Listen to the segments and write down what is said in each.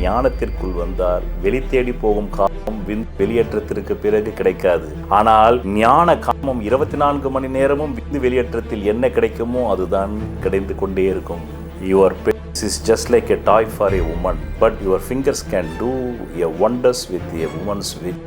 ஞானத்திற்குள் வந்தால் வெளி தேடி போகும் காமம் வெளியேற்றத்திற்கு பிறகு கிடைக்காது. ஆனால் ஞான காமம் 24 மணி நேரமும் விந்து வெளியேற்றத்தில் என்ன கிடைக்குமோ அதுதான் கிடைந்து கொண்டே இருக்கும். Your penis is just like a toy for a woman, but your fingers can do a wonders with a woman's will.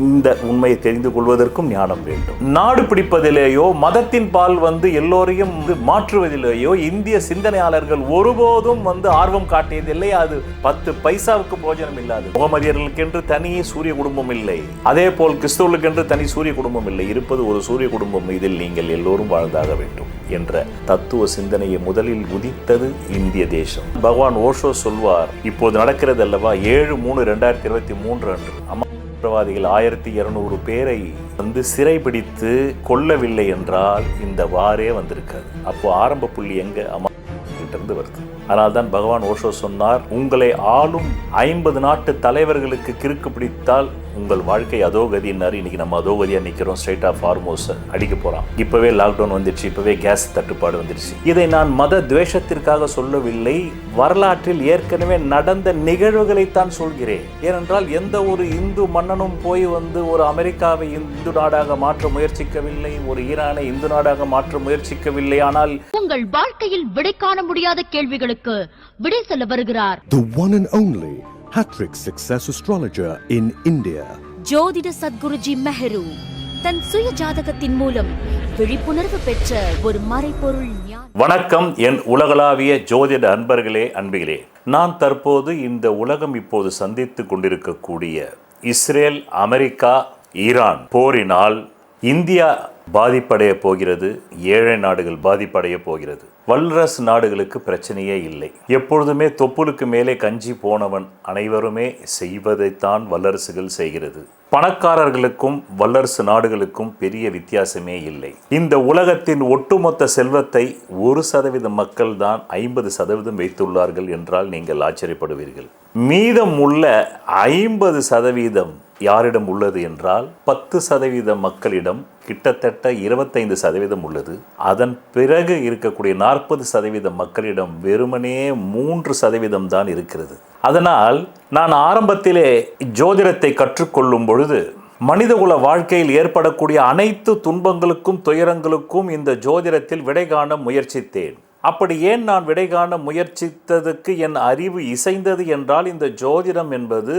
இந்த உண்மையை தெரிந்து கொள்வதற்கும் ஞானம் வேண்டும். நாடு பிடிப்பதிலேயோ மதத்தின் பால் எல்லோரையும் மாற்றுவதிலேயோ இந்திய சிந்தனையாளர்கள் ஒருபோதும் ஆர்வம் காட்டியதில்லை. அது 10 பைசாவுக்கு பிரயோஜனம் இல்லாது. முகமதியர்களுக்கென்று தனி சூரிய குடும்பம் இல்லை, அதே போல் கிறிஸ்தவர்களுக்கென்று தனி சூரிய குடும்பம் இல்லை. இருப்பது ஒரு சூரிய குடும்பம், இதில் நீங்கள் எல்லோரும் வாழ்ந்தாக வேண்டும் என்ற தத்துவ சிந்தனையை முதலில் உதித்தது இந்திய தேசம். பகவான் ஓஷோ சொல்வார், இப்போது நடக்கிறது அல்லவா 7/3/2023 அன்று தீவிரவாதிகள் 1200 பேரை சிறைபிடித்து கொல்லவில்லை என்றால் இந்த வாரே வந்திருக்காது. அப்போ ஆரம்ப புள்ளி எங்க இருந்து வருது. ஆனால் தான் பகவான் ஓஷோ சொன்னார், உங்களை ஆளும் 50 நாட்டு தலைவர்களுக்கு கிறுக்கு பிடித்தால் உங்கள் வாழ்க்கை அதோகதினாரு. இன்னைக்கு நம்ம அதோகதியா நிக்கிறோம். ஸ்ட்ரைட் ஆஃப் ஹார்மோஸ் அடிக்க போறான். இப்பவே லாக்டவுன் வந்துருச்சு, இப்பவே கேஸ் தட்டுப்பாடு வந்துருச்சு. இதை நான் மத துவேஷத்திற்காக சொல்லவில்லை, வரலாற்றில் ஏற்கனவே நடந்த நிகழ்வுகளைத்தான் சொல்கிறேன். ஏனென்றால் எந்த ஒரு இந்து மன்னனும் போய் ஒரு அமெரிக்காவை இந்து நாடாக மாற்ற முயற்சிக்கவில்லை, ஒரு ஈரானை இந்து நாடாக மாற்ற முயற்சிக்கவில்லை. ஆனால் உங்கள் வாழ்க்கையில் விடை காண முடியாத கேள்விகளுக்கு விடை சொல்ல வருகிறார் the one and only hat-trick success astrologer in India, ஜோதிட சத்குருஜி மெஹரு. தன் சுய ஜாதகத்தின் மூலம் விழிப்புணர்வு பெற்ற ஒரு மறைபொருள் ஞானி. வணக்கம் என் உலகளாவிய ஜோதிட அன்பர்களே, அன்பிகளே. நான் தற்போது இந்த உலகம் இப்போது சந்தித்து கொண்டிருக்கக்கூடிய இஸ்ரேல், அமெரிக்கா, ஈரான் போரினால் இந்தியா பாதிப்படைய போகிறது, ஏழை நாடுகள் பாதிப்படைய போகிறது. வல்லரசு நாடுகளுக்கு பிரச்சனையே இல்லை. எப்பொழுதுமே தொப்புளுக்கு மேலே கஞ்சி போனவன் அனைவருமே செய்வதைத்தான் வல்லரசுகள் செய்கிறது. பணக்காரர்களுக்கும் வல்லரசு நாடுகளுக்கும் பெரிய வித்தியாசமே இல்லை. இந்த உலகத்தின் ஒட்டுமொத்த செல்வத்தை 1% மக்கள் தான் 50% வைத்துள்ளார்கள் என்றால் நீங்கள் ஆச்சரியப்படுவீர்கள். மீதம் உள்ள 50% யாரிடம் உள்ளது என்றால் 10% மக்களிடம் கிட்டத்தட்ட 25% உள்ளது. அதன் பிறகு இருக்கக்கூடிய 40% மக்களிடம் வெறுமனே 3% தான் இருக்கிறது. அதனால் நான் ஆரம்பத்திலே ஜோதிடத்தை கற்றுக்கொள்ளும் பொழுது மனிதகுல வாழ்க்கையில் ஏற்படக்கூடிய அனைத்து துன்பங்களுக்கும் துயரங்களுக்கும் இந்த ஜோதிடத்தில் விடை காண முயற்சித்தேன். அப்படி ஏன் நான் விடை காண முயற்சித்ததுக்கு என் அறிவு இசைந்தது என்றால், இந்த ஜோதிடம் என்பது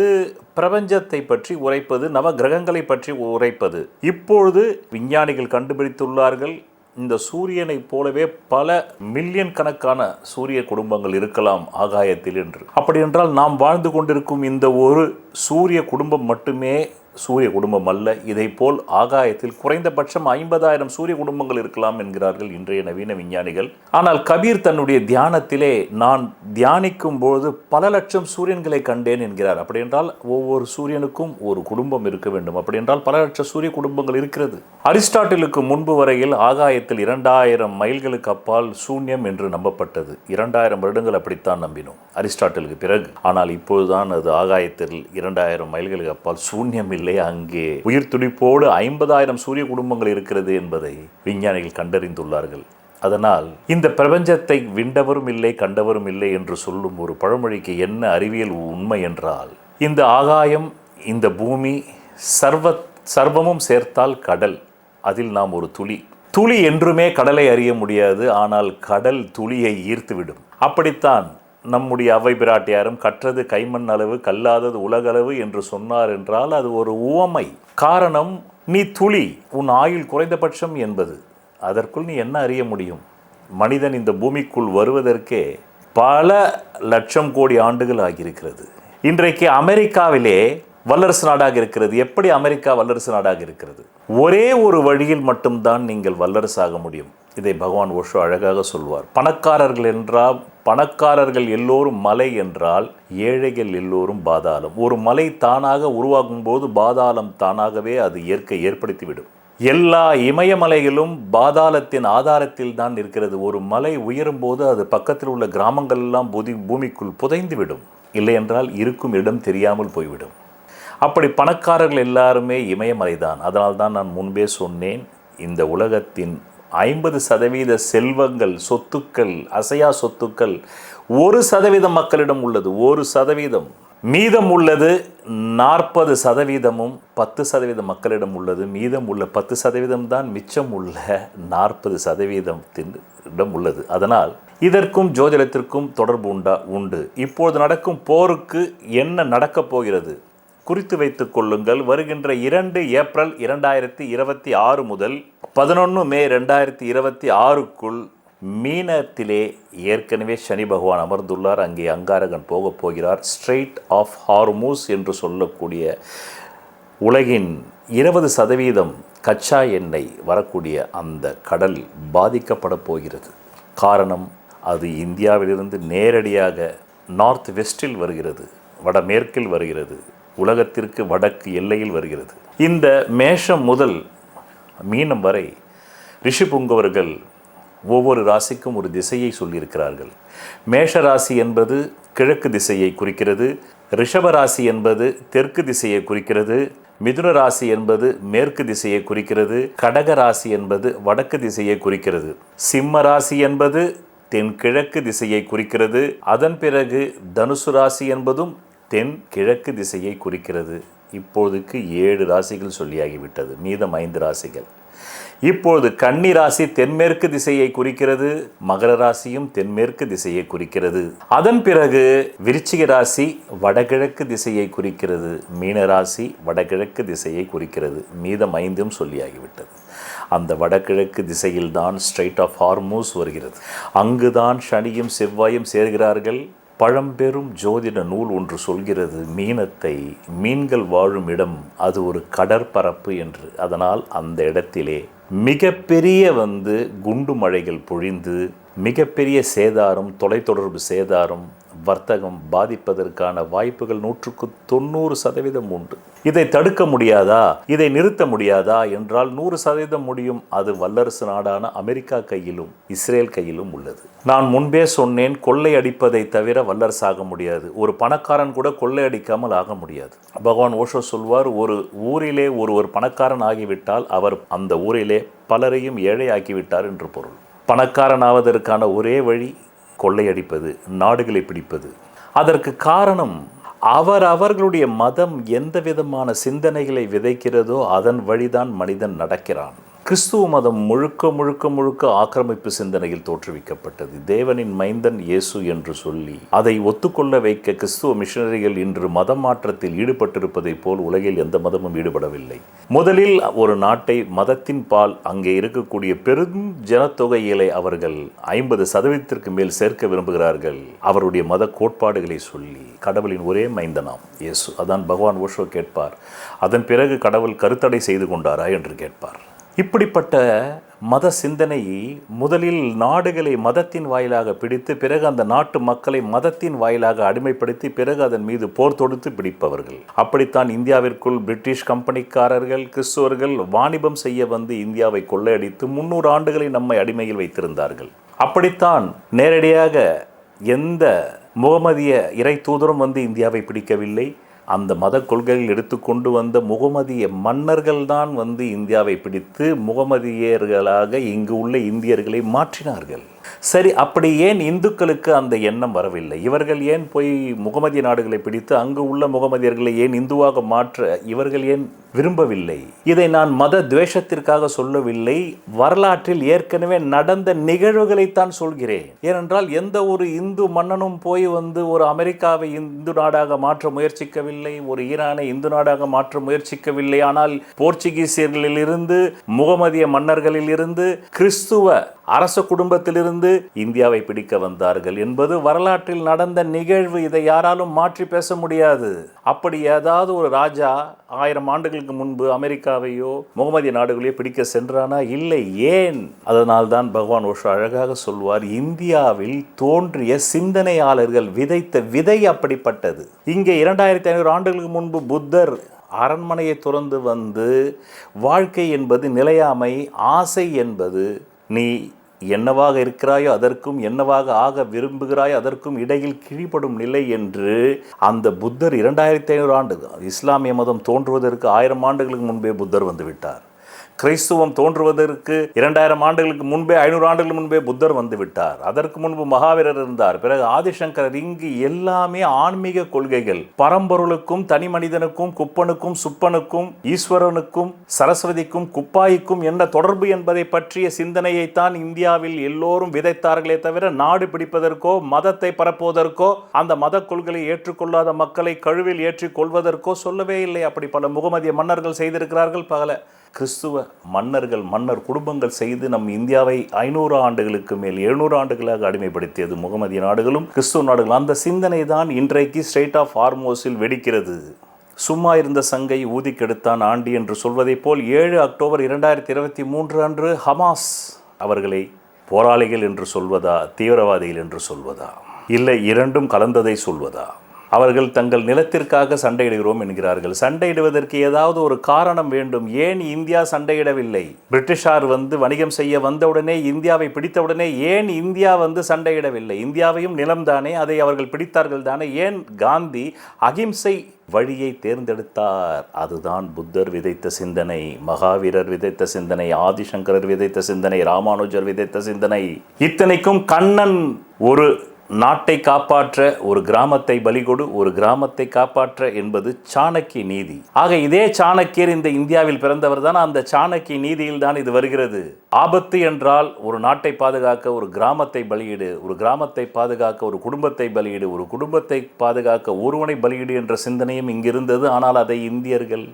பிரபஞ்சத்தை பற்றி உரைப்பது, நவ கிரகங்களை பற்றி உரைப்பது. இப்பொழுது விஞ்ஞானிகள் கண்டுபிடித்துள்ளார்கள், இந்த சூரியனை போலவே பல மில்லியன் கணக்கான சூரிய குடும்பங்கள் இருக்கலாம் ஆகாயத்தில் என்று. அப்படி என்றால் நாம் வாழ்ந்து கொண்டிருக்கும் இந்த ஒரு சூரிய குடும்பம் மட்டுமே சூரிய குடும்பம் அல்ல. இதை போல் ஆகாயத்தில் குறைந்தபட்சம் 50,000 சூரிய குடும்பங்கள் இருக்கலாம் என்கிறார்கள் இன்றைய நவீன விஞ்ஞானிகள். ஆனால் கபீர் தன்னுடைய தியானத்திலே, நான் தியானிக்கும் போது பல லட்சம் சூரியன்களை கண்டேன் என்கிறார். அப்படி என்றால் ஒவ்வொரு சூரியனுக்கும் ஒரு குடும்பம் இருக்க வேண்டும். அப்படி என்றால் பல லட்சம் சூரிய குடும்பங்கள் இருக்கிறது. அரிஸ்டாட்டிலுக்கு முன்பு வரையில் ஆகாயத்தில் 2000 மைல்களுக்கு அப்பால் சூன்யம் என்று நம்பப்பட்டது. 2000 வருடங்கள் அப்படித்தான் நம்பினோம் அரிஸ்டாட்டிலுக்கு பிறகு. ஆனால் இப்போதுதான் அது ஆகாயத்தில் 2000 மைல்களுக்கு அப்பால் சூன்யம் இல்லை, அங்கே உயிர் துடிப்போடு 50,000 சூரிய குடும்பங்கள் இருக்கிறது என்பதை விஞ்ஞானிகள் கண்டறிந்துள்ளார்கள். அதனால் இந்த பிரபஞ்சத்தை விண்டவரும் இல்லை கண்டவரும் இல்லை என்று சொல்லும் ஒரு பழமொழிக்கு என்ன அறிவியல் உண்மை என்றால், இந்த ஆகாயம், இந்த பூமி, சர்வமும் சேர்த்தால் கடல், அதில் நாம் ஒரு துளி என்றுமே கடலை அறிய முடியாது. ஆனால் கடல் துளியை ஈர்த்துவிடும். அப்படித்தான் நம்முடைய அவை பிராட்டியாரும் கற்றது கைமண் அளவு கல்லாதது உலகளவு என்று சொன்னார் என்றால் அது ஒரு உவமை. காரணம், நீ துளி, உன் ஆயுள் குறைந்தபட்சம் என்பது. அதற்குள் நீ என்ன அறிய முடியும்? மனிதன் இந்த பூமிக்குள் வருவதற்கே பல லட்சம் கோடி ஆண்டுகள் ஆகியிருக்கிறது. இன்றைக்கு அமெரிக்காவிலே வல்லரசு நாடாக இருக்கிறது. எப்படி அமெரிக்கா வல்லரசு நாடாக இருக்கிறது? ஒரே ஒரு வழியில் மட்டும்தான் நீங்கள் வல்லரசாக முடியும். இதை பகவான் ஓஷோ அழகாக சொல்வார். பணக்காரர்கள் எல்லோரும் மலை என்றால் ஏழைகள் எல்லோரும் பாதாளம். ஒரு மலை தானாக உருவாகும் போது பாதாளம் தானாகவே அது இயற்கை ஏற்படுத்திவிடும். எல்லா இமயமலைகளும் பாதாளத்தின் ஆதாரத்தில் தான் இருக்கிறது. ஒரு மலை உயரும் போது அது பக்கத்தில் உள்ள கிராமங்கள் எல்லாம் பூமிக்குள் புதைந்துவிடும். இல்லை என்றால் இருக்கும் இடம் தெரியாமல் போய்விடும். அப்படி பணக்காரர்கள் எல்லாருமே இமயமலை தான். அதனால்தான் நான் முன்பே சொன்னேன், இந்த உலகத்தின் 50% செல்வங்கள், சொத்துக்கள், அசையா சொத்துக்கள் 1% மக்களிடம் உள்ளது. 1%. மீதம் உள்ளது 40%ம் 10% மக்களிடம் உள்ளது. மீதம் உள்ள 10% தான் மிச்சம் உள்ள 40%இடம் உள்ளது. அதனால் இதற்கும் ஜோதிடத்திற்கும் தொடர்பு உண்டு. இப்போது நடக்கும் போருக்கு என்ன நடக்கப் போகிறது குறித்து வைத்துக் கொள்ளுங்கள். வருகின்ற 2 ஏப்ரல் 2026 முதல் 11 மே 2026க்குள் மீனத்திலே ஏற்கனவே சனி பகவான் அமர்ந்துள்ளார். அங்கே அங்காரகன் போகப் போகிறார். ஸ்ட்ரெய்ட் ஆஃப் ஹார்மூஸ் என்று சொல்லக்கூடிய உலகின் 20% கச்சா எண்ணெய் வரக்கூடிய அந்த கடல் பாதிக்கப்பட போகிறது. காரணம், அது இந்தியாவிலிருந்து நேரடியாக நார்த் வெஸ்டில் வருகிறது, வடமேற்கில் வருகிறது, உலகத்திற்கு வடக்கு எல்லையில் வருகிறது. இந்த மேஷம் முதல் மீனம் வரை ரிஷி புங்கவர்கள் ஒவ்வொரு ராசிக்கும் ஒரு திசையை சொல்லியிருக்கிறார்கள். மேஷ ராசி என்பது கிழக்கு திசையை குறிக்கிறது, ரிஷப ராசி என்பது தெற்கு திசையை குறிக்கிறது, மிதுன ராசி என்பது மேற்கு திசையை குறிக்கிறது, கடக ராசி என்பது வடக்கு திசையை குறிக்கிறது, சிம்ம ராசி என்பது தென்கிழக்கு திசையை குறிக்கிறது, அதன் பிறகு தனுசு ராசி என்பதும் தென் கிழக்கு திசையை குறிக்கிறது. இப்போதுக்கு 7 ராசிகள் சொல்லியாகிவிட்டது, மீதம் 5 ராசிகள். இப்பொழுது கன்னி ராசி தென்மேற்கு திசையை குறிக்கிறது, மகர ராசியும் தென்மேற்கு திசையை குறிக்கிறது. அதன் பிறகு விருச்சிக ராசி வடகிழக்கு திசையை குறிக்கிறது, மீன ராசி வடகிழக்கு திசையை குறிக்கிறது. மீதம் 5ம் சொல்லியாகிவிட்டது. அந்த வடகிழக்கு திசையில்தான் ஸ்ட்ரெய்ட் ஆஃப் ஹார்மூஸ் வருகிறது. அங்குதான் சனியும் செவ்வாயும் சேர்கிறார்கள். பழம்பெரும் ஜோதிட நூல் ஒன்று சொல்கிறது, மீனத்தை மீன்கள் வாழும் இடம் அது ஒரு கடற்பரப்பு என்று. அதனால் அந்த இடத்திலே மிகப்பெரிய குண்டு மழைகள் பொழிந்து மிகப்பெரிய சேதாரம், தொலைத்தொடர்பு சேதாரம், வர்த்தகம் பாதிப்பதற்கான வாய்ப்புகள் 190% உண்டு. இதை தடுக்க முடியாதா, இதை நிறுத்த முடியாதா என்றால் 100% முடியும். அது வல்லரசு நாடான அமெரிக்கா கையிலும் இஸ்ரேல் கையிலும் உள்ளது. நான் முன்பே சொன்னேன், கொள்ளை அடிப்பதை தவிர வல்லரசாக முடியாது. ஒரு பணக்காரன் கூட கொள்ளை அடிக்காமல் ஆக முடியாது. பகவான் ஓஷோ சொல்வார், ஒரு ஊரிலே ஒருவர் பணக்காரன் ஆகிவிட்டால் அவர் அந்த ஊரிலே பலரையும் ஏழை ஆக்கிவிட்டார் என்று பொருள். பணக்காரன் ஆவதற்கான ஒரே வழி கொள்ளையடிப்பது, நாடுகளை பிடிப்பது. அதற்கு காரணம், அவர்களுடைய மதம் எந்த விதமான சிந்தனைகளை விதைக்கிறதோ அதன் வழிதான் மனிதன் நடக்கிறான். கிறிஸ்துவ மதம் முழுக்க முழுக்க முழுக்க ஆக்கிரமிப்பு சிந்தனையில் தோற்றுவிக்கப்பட்டது. தேவனின் மைந்தன் இயேசு என்று சொல்லி அதை ஒத்துக்கொள்ள வைக்க கிறிஸ்துவ மிஷனரிகள் இன்று மத மாற்றத்தில் ஈடுபட்டிருப்பதை போல் உலகில் எந்த மதமும் ஈடுபடவில்லை. முதலில் ஒரு நாட்டை மதத்தின் பால் அங்கே இருக்கக்கூடிய பெரும் ஜனத்தொகையிலே அவர்கள் 50% மேல் சேர்க்க விரும்புகிறார்கள். அவருடைய மத கோட்பாடுகளை சொல்லி கடவுளின் ஒரே மைந்தனாம் இயேசு. அதான் பகவான் ஓஷோ கேட்பார், அதன் பிறகு கடவுள் கருத்தடை செய்து கொண்டாரா என்று கேட்பார். இப்படிப்பட்ட மத சிந்தனை முதலில் நாடுகளை மதத்தின் வாயிலாக பிடித்து, பிறகு அந்த நாட்டு மக்களை மதத்தின் வாயிலாக அடிமைப்படுத்தி, பிறகு அதன் மீது போர் தொடுத்து பிடிப்பவர்கள். அப்படித்தான் இந்தியாவிற்குள் பிரிட்டிஷ் கம்பெனிக்காரர்கள் கிறிஸ்துவர்கள் வாணிபம் செய்ய இந்தியாவை கொள்ளையடித்து 300 ஆண்டுகளை நம்மை அடிமையில் வைத்திருந்தார்கள். அப்படித்தான் நேரடியாக எந்த முகமதிய இறை தூதரும் இந்தியாவை பிடிக்கவில்லை. அந்த மத கொள்கைகள் எடுத்துக்கொண்டு வந்த முகமதிய மன்னர்கள் தான் இந்தியாவை பிடித்து முகமதியர்களாக இங்கு உள்ள இந்தியர்களை மாற்றினார்கள். சரி, அப்படி ஏன் இந்துக்களுக்கு அந்த எண்ணம் வரவில்லை? இவர்கள் ஏன் போய் முகமதிய நாடுகளை பிடித்து அங்கு உள்ள முகமதியர்களை ஏன் இந்துவாக மாற்ற இவர்கள் ஏன் விரும்பவில்லை? இதை நான் மத துவேஷத்திற்காக சொல்லவில்லை, வரலாற்றில் ஏற்கனவே நடந்த நிகழ்வுகளைத்தான் சொல்கிறேன். ஏனென்றால் எந்த ஒரு இந்து மன்னனும் போய் ஒரு அமெரிக்காவை இந்து நாடாக மாற்ற முயற்சிக்கவில்லை, ஒரு ஈரானை இந்து நாடாக மாற்ற முயற்சிக்கவில்லை. ஆனால் போர்ச்சுகீசியர்களிலிருந்து, முகமதிய மன்னர்களிலிருந்து, கிறிஸ்துவ அரச குடும்பத்திலிருந்து இந்தியாவை பிடிக்க வந்தார்கள் என்பது வரலாற்றில் நடந்த நிகழ்வு. இதை யாராலும் மாற்றி பேச முடியாது. அப்படி ஏதாவது ஒரு ராஜா 1000 ஆண்டுகளுக்கு முன்பு அமெரிக்காவையோ முகமதிய நாடுகளையோ பிடிக்க சென்றானா? இல்லை. ஏன்? அதனால்தான் பகவான் ஓஷோ அழகாக சொல்வார், இந்தியாவில் தோன்றிய சிந்தனையாளர்கள் விதைத்த விதை அப்படிப்பட்டது. இங்கே 2500 ஆண்டுகளுக்கு முன்பு புத்தர் அரண்மனையை துறந்து வாழ்க்கை என்பது நிலையாமை, ஆசை என்பது நீ என்னவாக இருக்கிறாயோ அதற்கும், என்னவாக ஆக விரும்புகிறாயோ அதற்கும் இடையில் கீழ்ப்படும் நிலை என்று அந்த புத்தர் 2500 ஆண்டு, இஸ்லாமிய மதம் தோன்றுவதற்கு 1000 ஆண்டுகளுக்கு முன்பே புத்தர் வந்துவிட்டார். கிறிஸ்துவம் தோன்றுவதற்கு 2000 ஆண்டுகளுக்கு முன்பே, 500 ஆண்டுகளுக்கு முன்பே புத்தர் வந்து விட்டார். அதற்கு முன்பு மகாவீரர் இருந்தார். பிறகு ஆதிசங்கரர். இங்கு எல்லாமே ஆன்மீக கொள்கைகள். பரம்பொருளுக்கும் தனி மனிதனுக்கும் குப்பனுக்கும் சுப்பனுக்கும் ஈஸ்வரனுக்கும் சரஸ்வதிக்கும் குப்பாய்க்கும் என்ன தொடர்பு என்பதை பற்றிய சிந்தனையைத்தான் இந்தியாவில் எல்லோரும் விதைத்தார்களே தவிர நாடு பிடிப்பதற்கோ மதத்தை பரப்புவதற்கோ அந்த மத கொள்கையை ஏற்றுக்கொள்ளாத மக்களை கழுவில் ஏற்றிக் கொள்வதற்கோ சொல்லவே இல்லை. அப்படி பல முகமதிய மன்னர்கள் செய்திருக்கிறார்கள். பல கிறிஸ்துவ மன்னர் குடும்பங்கள் செய்து நம் இந்தியாவை 500 ஆண்டுகளுக்கு மேல் 700 ஆண்டுகளாக அடிமைப்படுத்தியது முகமதிய நாடுகளும் கிறிஸ்துவ நாடுகளும். அந்த சிந்தனை தான் இன்றைக்கு ஸ்ட்ரெய்ட் ஆஃப் ஹார்மோஸில் வெடிக்கிறது. சும்மா இருந்த சங்கை ஊதி கெடுத்தான் ஆண்டி என்று சொல்வதைப் போல் 7 அக்டோபர் 2023 அன்று ஹமாஸ் அவர்களை போராளிகள் என்று சொல்வதா, தீவிரவாதிகள் என்று சொல்வதா, இல்லை இரண்டும் கலந்ததை சொல்வதா? அவர்கள் தங்கள் நிலத்திற்காக சண்டையிடுகிறோம் என்கிறார்கள். சண்டையிடுவதற்கு ஏதாவது ஒரு காரணம் வேண்டும். ஏன் இந்தியா சண்டையிடவில்லை? பிரிட்டிஷார் வணிகம் செய்ய வந்தவுடனே, இந்தியாவை பிடித்தவுடனே ஏன் இந்தியா சண்டையிடவில்லை? இந்தியாவையும் நிலம்தானே, அதை அவர்கள் பிடித்தார்கள் தானே. ஏன் காந்தி அகிம்சை வழியை தேர்ந்தெடுத்தார்? அதுதான் புத்தர் விதைத்த சிந்தனை, மகாவீரர் விதைத்த சிந்தனை, ஆதிசங்கரர் விதைத்த சிந்தனை, ராமானுஜர் விதைத்த சிந்தனை. இத்தனைக்கும் கண்ணன் ஒரு நாட்டை காப்பாற்ற ஒரு கிராமத்தை பலிகொடு, ஒரு கிராமத்தை காப்பாற்ற என்பது சாணக்கிய நீதி. ஆக இதே சாணக்கியர் இந்த இந்தியாவில் பிறந்தவர் தான். அந்த சாணக்கிய நீதியில் தான் இது வருகிறது. ஆபத்து என்றால் ஒரு நாட்டை பாதுகாக்க ஒரு கிராமத்தை பலியிடு, ஒரு கிராமத்தை பாதுகாக்க ஒரு குடும்பத்தை பலியிடு, ஒரு குடும்பத்தை பாதுகாக்க ஒருவனை பலியிடு என்ற சிந்தனையும் இங்கிருந்தது. ஆனால் அதை இந்தியர்கள்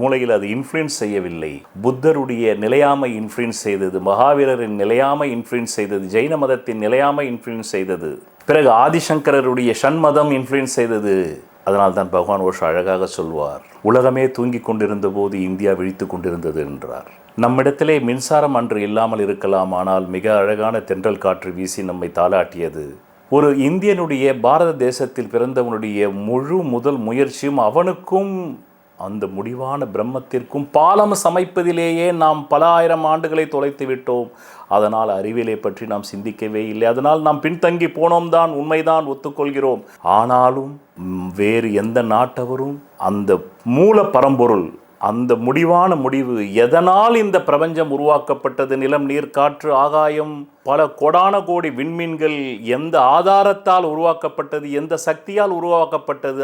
மூளையில் அது இன்ஃப்ளூயன்ஸ் செய்யவில்லை. புத்தருடைய நிலையாமை இன்ஃப்ளூயன்ஸ் செய்தது, மகாவீரரின் நிலையாமை இன்ஃப்ளூயன்ஸ் செய்தது, ஜெயின மதத்தின் நிலையாமை இன்ஃப்ளூயன்ஸ் செய்தது, பிறகு ஆதிசங்கரருடைய ஷண்மதம் இன்ஃப்ளூயன்ஸ் செய்தது. அதனால்தான் பகவான் ஓஷோ அழகாக சொல்வார், உலகமே தூங்கிக் கொண்டிருந்த போது இந்தியா விழித்து கொண்டிருந்தது என்றார். நம்மிடத்திலே மின்சாரம் அன்று இல்லாமல் இருக்கலாம், ஆனால் மிக அழகான தென்றல் காற்று வீசி நம்மை தாளாட்டியது. ஒரு இந்தியனுடைய பாரத தேசத்தில் பிறந்தவனுடைய முதல் முயற்சியும் அவனுக்கும் அந்த முடிவான பிரம்மத்திற்கும் பாலம் சமைப்பதிலேயே நாம் பல ஆயிரம் ஆண்டுகளை தொலைத்து விட்டோம். அதனால் அறிவியலை பற்றி நாம் சிந்திக்கவே இல்லை. அதனால் நாம் பின்தங்கி போனோம் தான், உண்மைதான், ஒத்துக்கொள்கிறோம். ஆனாலும் வேறு எந்த நாட்டவரும் அந்த மூல பரம்பொருள், அந்த முடிவான முடிவு, எதனால் இந்த பிரபஞ்சம் உருவாக்கப்பட்டது, நிலம் நீர் காற்று ஆகாயம் பல கோடான கோடி விண்மீன்கள் எந்த ஆதாரத்தால் உருவாக்கப்பட்டது, எந்த சக்தியால் உருவாக்கப்பட்டது,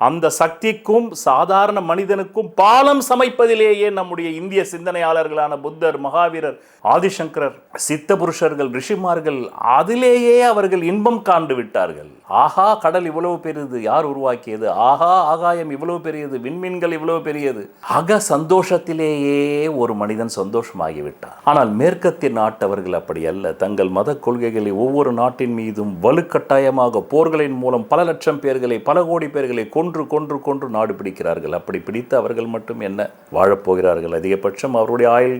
அந்த சக்திக்கும் சாதாரண மனிதனுக்கும் பாலம் சமைப்பதிலேயே நம்முடைய இந்திய சிந்தனையாளர்களான புத்தர், மகாவீரர், ஆதிசங்கரர், சித்த புருஷர்கள், ரிஷிமார்கள் அதிலேயே அவர்கள் இன்பம் காண்டு விட்டார்கள். ஆஹா, கடல் இவ்வளவு பெரியது, யார் உருவாக்கியது? ஆஹா, ஆகாயம் இவ்வளவு பெரியது, விண்மீன்கள் இவ்வளவு பெரியது. அக சந்தோஷத்திலேயே ஒரு மனிதன் சந்தோஷமாகிவிட்டான். ஆனால் மேற்கத்திய நாட்டவர்கள் அப்படி அல்ல. தங்கள் மத கொள்கைகளை ஒவ்வொரு நாட்டின் மீதும் வலுக்கட்டாயமாக போர்களின் மூலம் பல லட்சம் பேர்களை, பல கோடி பேர்களை கொன்று கொன்று கொன்று நாடு பிடிக்கிறார்கள். அப்படி பிடித்து அவர்கள் மட்டும் என்ன வாழப்போகிறார்கள்? அதிகபட்சம் அவருடைய ஆயுள்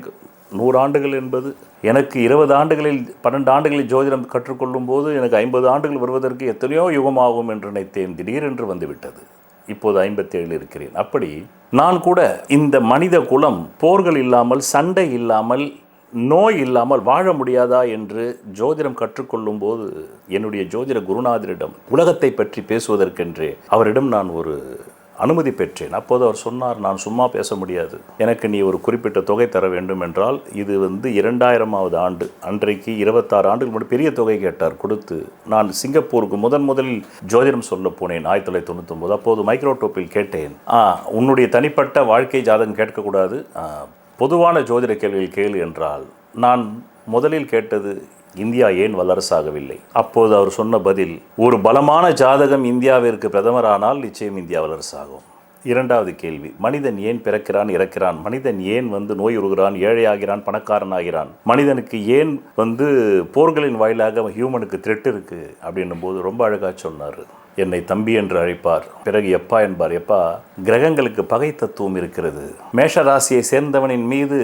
100 ஆண்டுகள் என்பது, எனக்கு 20 ஆண்டுகளில் 12 ஆண்டுகளில் ஜோதிடம் கற்றுக்கொள்ளும் போது எனக்கு 50 ஆண்டுகள் வருவதற்கு எத்தனையோ யுகமாகும் என்று நினைத்தேன். திடீரென்று வந்துவிட்டது. இப்போது 57 இருக்கிறேன். அப்படி நான் கூட இந்த மனித குலம் போர்கள் இல்லாமல், சண்டை இல்லாமல், நோய் இல்லாமல் வாழ முடியாதா என்று ஜோதிடம் கற்றுக்கொள்ளும் போது என்னுடைய ஜோதிட குருநாதரிடம் உலகத்தை பற்றி பேசுவதற்கென்றே அவரிடம் நான் ஒரு அனுமதி பெற்றேன். அப்போது அவர் சொன்னார், நான் சும்மா பேச முடியாது, எனக்கு நீ ஒரு குறிப்பிட்ட தொகை தர வேண்டும் என்றால், இது 2000ஆவது ஆண்டு, அன்றைக்கு 26 ஆண்டுகள் முன்னாடி பெரிய தொகை கேட்டார். கொடுத்து நான் சிங்கப்பூருக்கு முதலில் ஜோதிடம் சொல்ல போனேன் 1999. அப்போது மைக்ரோடோப்பில் கேட்டேன், உன்னுடைய தனிப்பட்ட வாழ்க்கை ஜாதகம் கேட்கக்கூடாது, பொதுவான ஜோதிட கேள்விகள் கேளு என்றால், நான் முதலில் கேட்டது இந்தியா ஏன் வல்லரசாகவில்லை? அப்போது அவர் சொன்ன பதில், ஒரு பலமான ஜாதகம் இந்தியாவிற்கு பிரதமரானால் நிச்சயம் இந்தியா வல்லரசாகும். இரண்டாவது கேள்வி, மனிதன் ஏன் பிறக்கிறான், இறக்கிறான்? மனிதன் ஏன் நோய் உறுகிறான், ஏழையாகிறான், பணக்காரன் ஆகிறான்? மனிதனுக்கு ஏன் போர்களின் வாயிலாக ஹியூமனுக்கு த்ரெட் இருக்கு அப்படின்னும் போது ரொம்ப அழகாக சொன்னார். என்னை தம்பி என்று அழைப்பார், பிறகு எப்பா என்பார். எப்பா, கிரகங்களுக்கு பகை தத்துவம் இருக்கிறது. மேஷ ராசியை சேர்ந்தவனின் மீது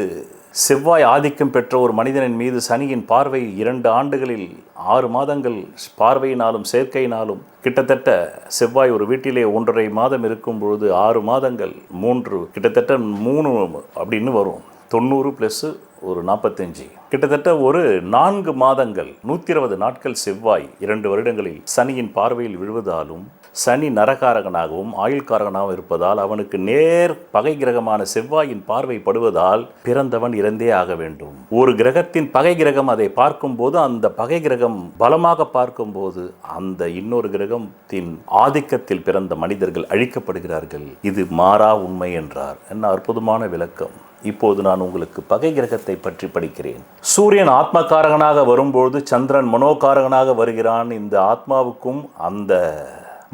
செவ்வாய் ஆதிக்கம் பெற்ற ஒரு மனிதனின் மீது சனியின் பார்வை 2 ஆண்டுகளில் 6 மாதங்கள் பார்வையினாலும் சேர்க்கையினாலும், கிட்டத்தட்ட செவ்வாய் ஒரு வீட்டிலே 1.5 மாதம் இருக்கும் பொழுது 6 மாதங்கள் 3 கிட்டத்தட்ட 3 அப்படின்னு வரும். 90 + ஒரு 45, கிட்டத்தட்ட ஒரு 4 மாதங்கள் 120 நாட்கள் செவ்வாய் 2 வருடங்களில் சனியின் பார்வையில் விழுவதாலும், சனி நரகாரகனாகவும் ஆயுள்காரகனாகவும் இருப்பதால் அவனுக்கு நேர் பகை கிரகமான செவ்வாயின் பார்வை படுவதால் பிறந்தவன் இறந்தே ஆக வேண்டும். ஒரு கிரகத்தின் பகை கிரகம் அதை பார்க்கும்போது, அந்த பகை கிரகம் பலமாக பார்க்கும்போது அந்த இன்னொரு கிரகத்தின் ஆதிக்கத்தில் பிறந்த மனிதர்கள் அழிக்கப்படுகிறார்கள். இது மாறா உண்மை என்றார். என்ன அற்புதமான விளக்கம். இப்போது நான் உங்களுக்கு பகை கிரகத்தை பற்றி படிக்கிறேன். சூரியன் ஆத்மகாரகனாக வரும்போது சந்திரன் மனோகாரகனாக வருகிறான். இந்த ஆத்மாவுக்கும் அந்த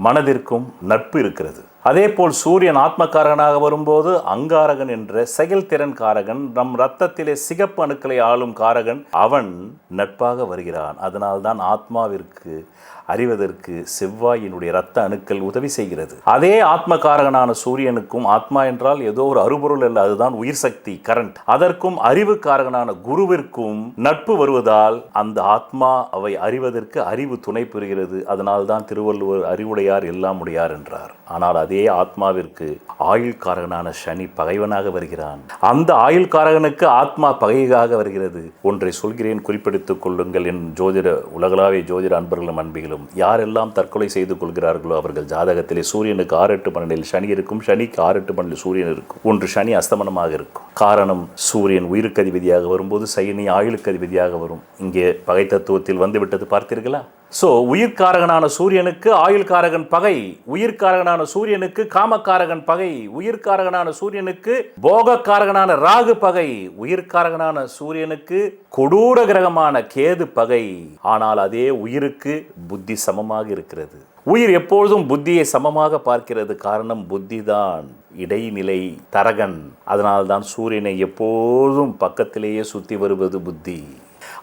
மனதிற்கும் நட்பு இருக்கிறது. அதே போல் சூரியன் ஆத்மகாரகனாக வரும்போது அங்காரகன் என்ற செயல்திறன் காரகன், நம் இரத்தத்திலே சிகப்பு அணுக்களை ஆளும் காரகன், அவன் நட்பாக வருகிறான். அதனால்தான் ஆத்மாவிற்கு அறிவதற்கு செவ்வாயினுடைய இரத்த அணுக்கள் உதவி செய்கிறது. அதே ஆத்மகாரகனான சூரியனுக்கும், ஆத்மா என்றால் ஏதோ ஒரு அருபொருள் அல்ல, அதுதான் உயிர் சக்தி, கரண்ட், அதற்கும் அறிவு காரகனான குருவிற்கும் நட்பு வருவதால் அந்த ஆத்மா அவை அறிவதற்கு அறிவு துணை புரிகிறது. அதனால்தான் திருவள்ளுவர் அறிவுடையார் எல்லாம் உடையார் என்றார். ஆனால் அதே ஆத்மாவிற்கு ஆயுள்காரகனான சனி பகைவனாக வருகிறான். அந்த ஆயுள்காரகனுக்கு ஆத்மா பகையாக வருகிறது. ஒன்றை சொல்கிறேன், குறிப்பிடுத்துக் கொள்ளுங்கள். என் ஜோதிட உலகளாவிய ஜோதிட அன்பர்களும் அன்பிகளும், யாரெல்லாம் தற்கொலை செய்து கொள்கிறார்களோ அவர்கள் ஜாதகத்திலே சூரியனுக்கு 6-8-12 சனி இருக்கும். சனிக்கு 6-8-12 சூரியன் இருக்கும். ஒன்று சனி அஸ்தமனமாக இருக்கும். காரணம், சூரியன் உயிருக்கு அதிபதியாக வரும்போது சனி ஆயுளுக்கு அதிபதியாக வரும். இங்கே பகை தத்துவத்தில் வந்துவிட்டது, பார்த்தீர்களா? ஸோ உயிர்காரகனான சூரியனுக்கு ஆயுள்காரகன் பகை, உயிர்காரகனான சூரியனுக்கு காமக்காரகன் பகை, உயிர்காரகனான சூரியனுக்கு போகக்காரகனான ராகு பகை, உயிர்காரகனான சூரியனுக்கு கொடூர கிரகமான கேது பகை. ஆனால் அதே உயிருக்கு புத்தி சமமாக இருக்கிறது. உயிர் எப்பொழுதும் புத்தியை சமமாக பார்க்கிறது. காரணம், புத்தி தான் இடைநிலை தரகன். அதனால்தான் சூரியனை எப்போதும் பக்கத்திலேயே சுற்றி வருவது புத்தி.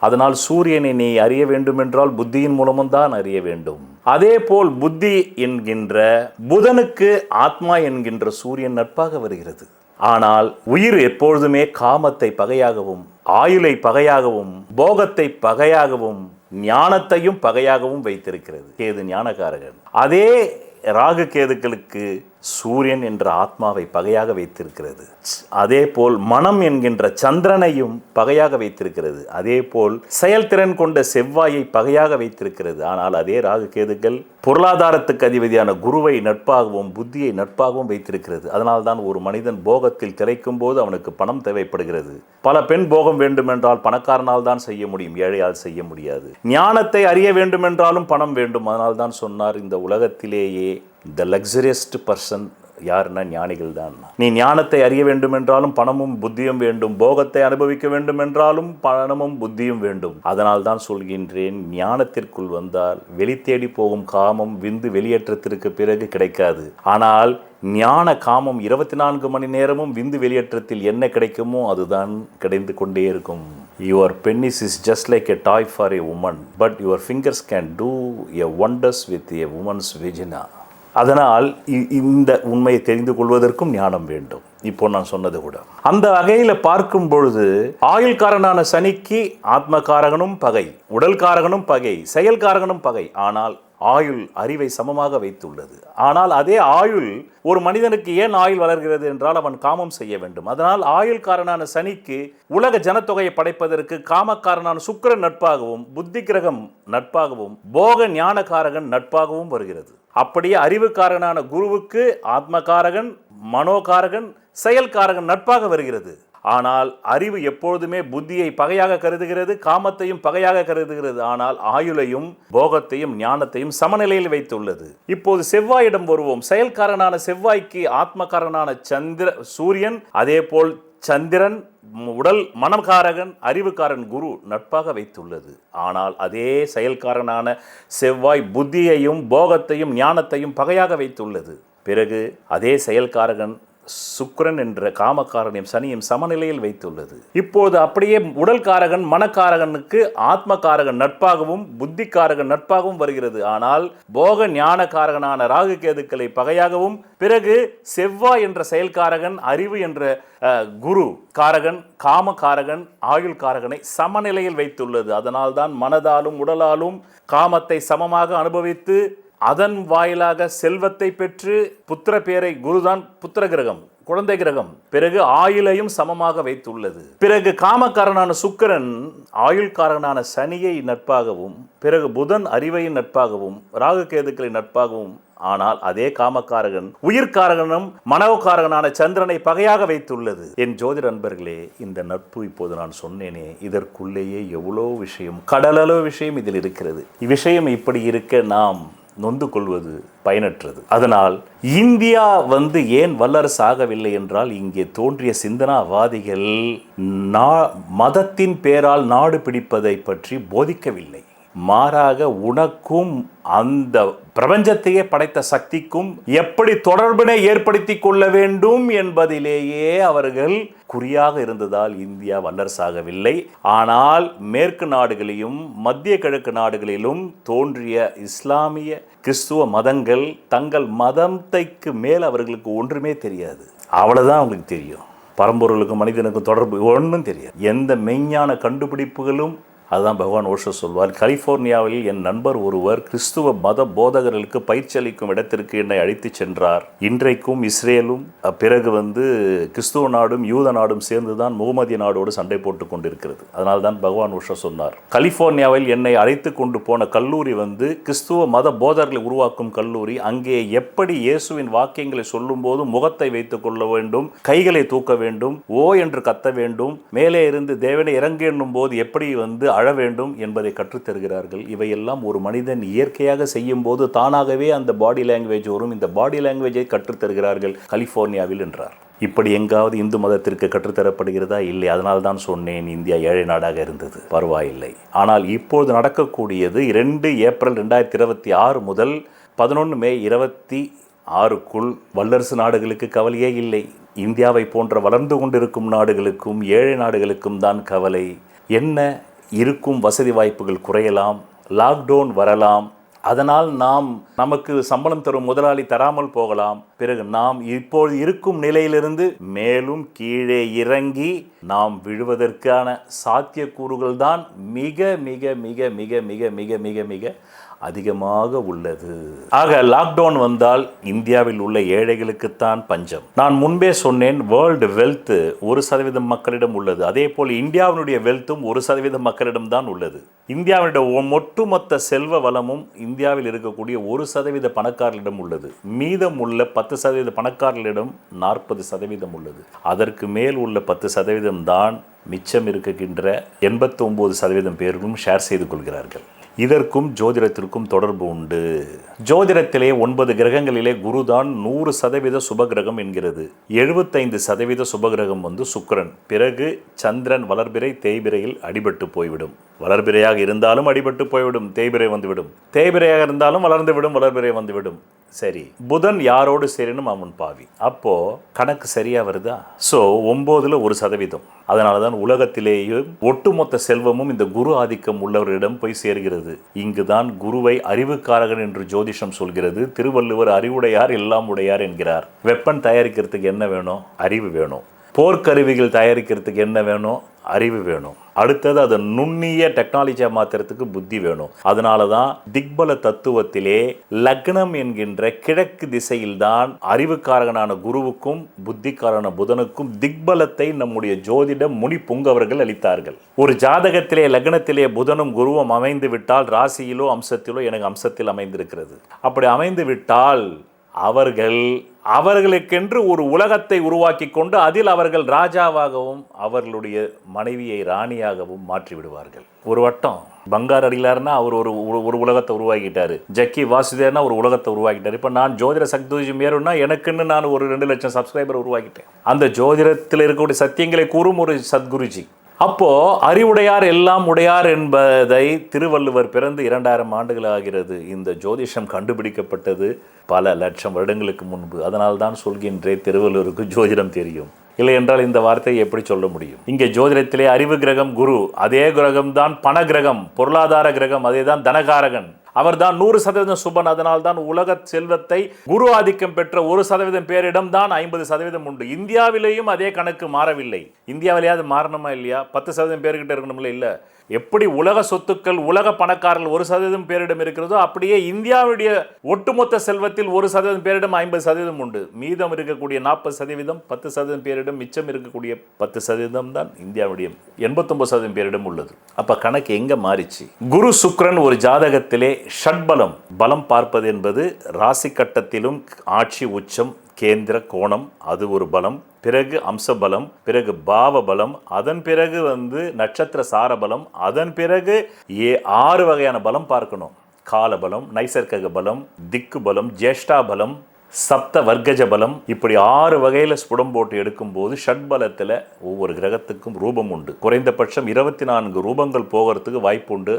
அதனால் சூரியனை நீ அறிய வேண்டுமென்றால் புத்தியின் மூலமும் தான் அறிய வேண்டும். அதே போல் புத்தி என்கின்ற புதனுக்கு ஆத்மா என்கின்ற சூரியன் நட்பாக வருகிறது. ஆனால் உயிர் எப்பொழுதுமே காமத்தை பகையாகவும், ஆயுளை பகையாகவும், போகத்தை பகையாகவும், ஞானத்தையும் பகையாகவும் வைத்திருக்கிறது. கேது ஞானகாரகன். அதே ராகு கேதுக்களுக்கு சூரியன் என்ற ஆத்மாவை பகையாக வைத்திருக்கிறது. அதே போல் மனம் என்கின்ற சந்திரனையும் பகையாக வைத்திருக்கிறது. அதே போல் செயல்திறன் கொண்ட செவ்வாயை பகையாக வைத்திருக்கிறது. ஆனால் அதே ராகு கேதுக்கள் பொருளாதாரத்துக்கு அதிபதியான குருவை நட்பாகவும் புத்தியை நட்பாகவும் வைத்திருக்கிறது. அதனால்தான் ஒரு மனிதன் போகத்தில் திளைக்கும் போது அவனுக்கு பணம் தேவைப்படுகிறது. பல பெண் போகம் வேண்டுமென்றால் பணக்காரனால் தான் செய்ய முடியும், ஏழையால் செய்ய முடியாது. ஞானத்தை அறிய வேண்டுமென்றாலும் பணம் வேண்டும். அதனால்தான் சொன்னார், இந்த உலகத்திலேயே த லக்ஸரியஸ்ட் பர்சன் யாருன்னா ஞானிகள் தான். நீ ஞானத்தை அறிய வேண்டுமென்றாலும் பணமும் புத்தியும் வேண்டும், போகத்தை அனுபவிக்க வேண்டுமென்றாலும் பணமும் புத்தியும் வேண்டும். அதனால் தான் சொல்கின்றேன், ஞானத்திற்குள் வந்தால் வெளி தேடி போகும் காமம் விந்து வெளியேற்றத்திற்கு பிறகு கிடைக்காது. ஆனால் ஞான காமம் 24 மணி நேரமும் விந்து வெளியேற்றத்தில் என்ன கிடைக்குமோ அதுதான் கிடைந்து கொண்டே இருக்கும். Your penis is just like a toy for a woman, but your fingers can do a wonders with a woman's vagina. அதனால் இந்த உண்மையை தெரிந்து கொள்வதற்கும் ஞானம் வேண்டும். இப்போ நான் சொன்னது கூட அந்த வகையில் பார்க்கும் பொழுது, ஆயுள்காரனான சனிக்கு ஆத்மகாரகனும் பகை, உடல்காரகனும் பகை, செயல்காரகனும் பகை. ஆனால் ஆயுள் அறிவை சமமாக வைத்துள்ளது. ஆனால் அதே ஆயுள், ஒரு மனிதனுக்கு ஏன் ஆயுள் வளர்கிறது என்றால் அவன் காமம் செய்ய வேண்டும். அதனால் ஆயுள்காரனான சனிக்கு உலக ஜனத்தொகையை படைப்பதற்கு காமக்காரனான சுக்கிரன் நட்பாகவும், புத்தி கிரகம் நட்பாகவும், போக ஞானகாரகன் நட்பாகவும் வருகிறது. அப்படியே அறிவுக்காரனான குருவுக்கு ஆத்மகாரகன், மனோகாரகன், செயல்காரகன் நட்பாக வருகிறது. ஆனால் அறிவு எப்பொழுதுமே புத்தியை பகையாக கருதுகிறது, காமத்தையும் பகையாக கருதுகிறது. ஆனால் ஆயுளையும் போகத்தையும் ஞானத்தையும் சமநிலையில் வைத்துள்ளது. இப்போது செவ்வாயிடம் வருவோம். செயல்காரனான செவ்வாய்க்கு ஆத்மகாரனான சூரியன், அதே போல் சந்திரன் உடல் மனக்காரகன், அறிவுக்காரன் குரு நட்பாக வைத்துள்ளது. ஆனால் அதே செயல்காரனான செவ்வாய் புத்தியையும் போகத்தையும் ஞானத்தையும் பகையாக வைத்துள்ளது. பிறகு அதே செயல்காரகன் சுக்கிரன் என்ற காமக்காரனையும் சனியும் சமநிலையில் வைத்துள்ளது. இப்போது அப்படியே உடல்காரகன் மனக்காரகனுக்கு ஆத்மகாரகன் நட்பாகவும் புத்திக்காரகன் நட்பாகவும் வருகிறது. ஆனால் போக ஞானக்காரகனான ராகு கேதுக்களை பகையாகவும், பிறகு செவ்வாய் என்ற செயல்காரகன், அறிவு என்ற குரு காரகன், காமகாரகன், ஆயுள் காரகனை சமநிலையில் வைத்துள்ளது. அதனால்தான் மனதாலும் உடலாலும் காமத்தை சமமாக அனுபவித்து அதன் வாயிலாக செல்வத்தை பெற்று புத்திர பேரை, குருதான் புத்திர கிரகம், குழந்தை கிரகம். பிறகு ஆயுளையும் சமமாக வைத்துள்ளது. பிறகு காமக்காரனான சுக்கிரன் ஆயுள்காரனான சனியை நட்பாகவும், பிறகு புதன் அறிவையின் நட்பாகவும், ராகு கேதுக்களின் நட்பாகவும், ஆனால் அதே காமக்காரகன் உயிர்காரகனும் மனோகாரகனான சந்திரனை பகையாக வைத்துள்ளது. என் ஜோதிட நண்பர்களே, இந்த நட்பு இப்போது நான் சொன்னேனே, இதற்குள்ளேயே எவ்வளோ விஷயம், கடலளவு விஷயம் இதில் இருக்கிறது. இவ்விஷயம் இப்படி இருக்க நாம் நொந்து கொள்வது பயனற்றது. அதனால் இந்தியா ஏன் வல்லரசு ஆகவில்லை என்றால், இங்கே தோன்றிய சிந்தனாவாதிகள் மதத்தின் பேரால் நாடு பிடிப்பதை பற்றி போதிக்கவில்லை. மாறாக உனக்கும் அந்த பிரபஞ்சத்தையே படைத்த சக்திக்கும் எப்படி தொடர்பினை ஏற்படுத்தி கொள்ள வேண்டும் என்பதிலேயே அவர்கள் குறியாக இருந்ததால் இந்தியா வல்லரசாகவில்லை. ஆனால் மேற்கு நாடுகளிலும் மத்திய கிழக்கு நாடுகளிலும் தோன்றிய இஸ்லாமிய கிறிஸ்துவ மதங்கள் தங்கள் மதத்தைக்கு மேல் அவர்களுக்கு ஒன்றுமே தெரியாது. அவ்வளவுதான் அவங்களுக்கு தெரியும். பரம்பொருளுக்கும் மனிதனுக்கும் தொடர்பு ஒன்றும் தெரியாது. எந்த மெய்ஞான கண்டுபிடிப்புகளும், அதுதான் பகவான் ஓஷோ சொல்வார். கலிபோர்னியாவில் என் நண்பர் ஒருவர் கிறிஸ்துவ மத போதகர்களுக்கு பயிற்சி அளிக்கும் இடத்திற்கு என்னை அழைத்து சென்றார். இன்றைக்கும் இஸ்ரேலும் பிறகு கிறிஸ்துவ நாடும் யூத நாடும் சேர்ந்துதான் முகமதிய நாடோடு சண்டை போட்டு கொண்டிருக்கிறது. அதனால் தான் பகவான் ஓஷோ சொன்னார், கலிபோர்னியாவில் என்னை அழைத்து கொண்டு போன கல்லூரி கிறிஸ்துவ மத போதகர்களை உருவாக்கும் கல்லூரி. அங்கே எப்படி இயேசுவின் வாக்கியங்களை சொல்லும் போது முகத்தை வைத்துக் கொள்ள வேண்டும், கைகளை தூக்க வேண்டும், ஓ என்று கத்த வேண்டும், மேலே இருந்து தேவனை இறங்கு என்னும் போது எப்படி அழ வேண்டும் என்பதை கற்றுத்தருகிறார்கள். இவையெல்லாம் ஒரு மனிதன் இயற்கையாக செய்யும் போது தானாகவே அந்த பாடி லாங்குவேஜ் வரும். இந்த பாடி லாங்குவேஜை கற்றுத்தருகிறார்கள் கலிபோர்னியாவில் என்றார். இப்படி எங்காவது இந்து மதத்திற்கு கற்றுத்தரப்படுகிறதா? இல்லை. அதனால் தான் சொன்னேன், இந்தியா ஏழை நாடாக இருந்தது, பரவாயில்லை. ஆனால் இப்போது நடக்கக்கூடியது 2 ஏப்ரல் 2026 முதல் 11 மே 26க்குள் வல்லரசு நாடுகளுக்கு கவலையே இல்லை. இந்தியாவை போன்ற வளர்ந்து கொண்டிருக்கும் நாடுகளுக்கும் ஏழை நாடுகளுக்கும் தான் கவலை. என்ன, இருக்கும் வசதி வாய்ப்புகள் குறையலாம், லாக்டவுன் வரலாம், அதனால் நமக்கு சம்பளம் தரும் முதலாளி தராமல் போகலாம். பிறகு நாம் இப்போது இருக்கும் நிலையிலிருந்து மேலும் கீழே இறங்கி நாம் விழுவதற்கான சாத்தியக்கூறுகள் தான் மிக மிக மிக மிக மிக மிக மிக மிக அதிகமாக உள்ளது. ஆக லாக்டவுன் வந்தால் இந்தியாவில் உள்ள ஏழைகளுக்குத்தான் பஞ்சம். நான் முன்பே சொன்னேன், வேர்ல்டு வெல்த் 1% மக்களிடம் உள்ளது. அதே போல் இந்தியாவினுடைய வெல்த்தும் 1% மக்களிடம் தான் உள்ளது. இந்தியாவினுடைய ஒட்டுமொத்த செல்வ வளமும் இந்தியாவில் இருக்கக்கூடிய 1% பணக்காரர்களிடம் உள்ளது. மீதம் உள்ள 10% பணக்காரர்களிடம் 40% உள்ளது. அதற்கு மேல் உள்ள 10% தான் மிச்சம் இருக்கின்ற 89% பேர்களும் ஷேர் செய்து கொள்கிறார்கள். இதற்கும் ஜோதிடத்திற்கும் தொடர்பு உண்டு. ஜோதிடத்திலே 9 கிரகங்களிலே குருதான் 100% சுபகிரகம் என்கிறது. 75% சுபகிரகம் சுக்கிரன். பிறகு சந்திரன் வளர்பிறை தேய்பிரையில் அடிபட்டு போய்விடும். வளர்பிறையாக இருந்தாலும் அடிபட்டு போய்விடும், தேய்பிரை வந்துவிடும். தேய்பிரையாக இருந்தாலும் வளர்ந்துவிடும், வளர்பிறை வந்துவிடும். சரி, புதன் யாரோடு சேரணும் அவன் பாவி. அப்போ கணக்கு சரியா வருதா? ஸோ 9ல் 1%. அதனால தான் உலகத்திலேயே ஒட்டுமொத்த செல்வமும் இந்த குரு ஆதிக்கம் உள்ளவரிடம் போய் சேர்கிறது. இங்குதான் குருவை அறிவுக்காரகன் என்று ஜோதிஷம் சொல்கிறது. திருவள்ளுவர் அறிவுடையார் எல்லாம் உடையார் என்கிறார். வெப்பன் தயாரிக்கிறதுக்கு என்ன வேணும்? அறிவு வேணும். போர்க்கருவிகள் தயாரிக்கிறதுக்கு என்ன வேணும்? அறிவு வேணும். அடுத்தது அதை நுண்ணிய டெக்னாலஜியா மாத்துறதுக்கு புத்தி வேணும். அதனால தான் திக்பல தத்துவத்திலே லக்னம் என்கின்ற கிழக்கு திசையில்தான் அறிவுக்காரகனான குருவுக்கும் புத்திக்காரன புதனுக்கும் திக்பலத்தை நம்முடைய ஜோதிட முனி புங்கவர்கள் அளித்தார்கள். ஒரு ஜாதகத்திலே லக்னத்திலே புதனும் குருவும் அமைந்து விட்டால், ராசியிலோ அம்சத்திலோ, எனக்கு அம்சத்தில் அமைந்திருக்கிறது, அப்படி அமைந்து விட்டால் அவர்களுக்கென்று ஒரு உலகத்தை உருவாக்கி கொண்டு அதில் அவர்கள் ராஜாவாகவும் அவர்களுடைய மனைவியை ராணியாகவும் மாற்றி விடுவார்கள். ஒரு வட்டம் பங்கார் அடிகளார்னா அவர் ஒரு உலகத்தை உருவாக்கிட்டாரு. ஜக்கி வாசுதேவனா ஒரு உலகத்தை உருவாக்கிட்டார். இப்போ நான் ஜோதிட சக்தி மேருன்னா எனக்குன்னு நான் ஒரு 2 லட்சம் சப்ஸ்கிரைபர் உருவாக்கிட்டேன். அந்த ஜோதிடத்தில் இருக்கக்கூடிய சத்தியங்களை கூறும் ஒரு சத்குருஜி. அப்போ அறிவுடையார் எல்லாம் உடையார் என்பதை திருவள்ளுவர் பிறந்து 2000 ஆண்டுகள் ஆகிறது. இந்த ஜோதிஷம் கண்டுபிடிக்கப்பட்டது பல லட்சம் வருடங்களுக்கு முன்பு. அதனால் தான் சொல்கின்றேன், திருவள்ளுவருக்கு ஜோதிடம் தெரியும். இல்லை என்றால் இந்த வார்த்தையை எப்படி சொல்ல முடியும்? இங்கே ஜோதிடத்திலே அறிவு கிரகம் குரு, அதே கிரகம் தான் பண கிரகம், பொருளாதார கிரகம், அதே தான் தனகாரகன். அவர் தான் 100% சுபன். அதனால் தான் உலக செல்வத்தை குரு ஆதிக்கம் பெற்ற 1% பேரிடம் தான் 50% உண்டு. இந்தியாவிலேயும் அதே கணக்கு மாறவில்லை. இந்தியாவிலேயாவது மாறணுமா இல்லையா? 10% பேர்கிட்ட இருக்கணும்ல? இல்லை. எப்படி உலக சொத்துக்கள் உலக பணக்காரர்கள் 1% பேரிடம் இருக்கிறதோ அப்படியே இந்தியாவுடைய ஒட்டுமொத்த செல்வத்தில் 1% பேரிடம் 50% உண்டு. மீதம் இருக்கக்கூடிய 40% 10% பேரிடம், மிச்சம் இருக்கக்கூடிய 10% தான் இந்தியாவுடைய 89% பேரிடம் உள்ளது. அப்ப கணக்கு எங்க மாறிச்சு? குரு சுக்கிரன் ஒரு ஜாதகத்திலே ஷட்பலம் பலம் பார்ப்பது என்பது ராசி கட்டத்திலும் ஆட்சி உச்சம் கேந்திர கோணம் அது ஒரு பலம், பிறகு அம்ச பலம், பிறகு பாவ பலம், அதன் பிறகு நட்சத்திர சார பலம், அதன் பிறகு 6 வகையான பலம் பார்க்கணும். கால பலம், நைசர்கிக பலம், திக்கு பலம், ஜேஷ்டா பலம், சப்த வர்க்கஜ பலம், இப்படி 6 வகையில் ஸ்புடம் போட்டு எடுக்கும்போது ஷட்பலத்தில் ஒவ்வொரு கிரகத்துக்கும் ரூபம் உண்டு. குறைந்தபட்சம் 24 ரூபங்கள் போகிறதுக்கு வாய்ப்பு உண்டு.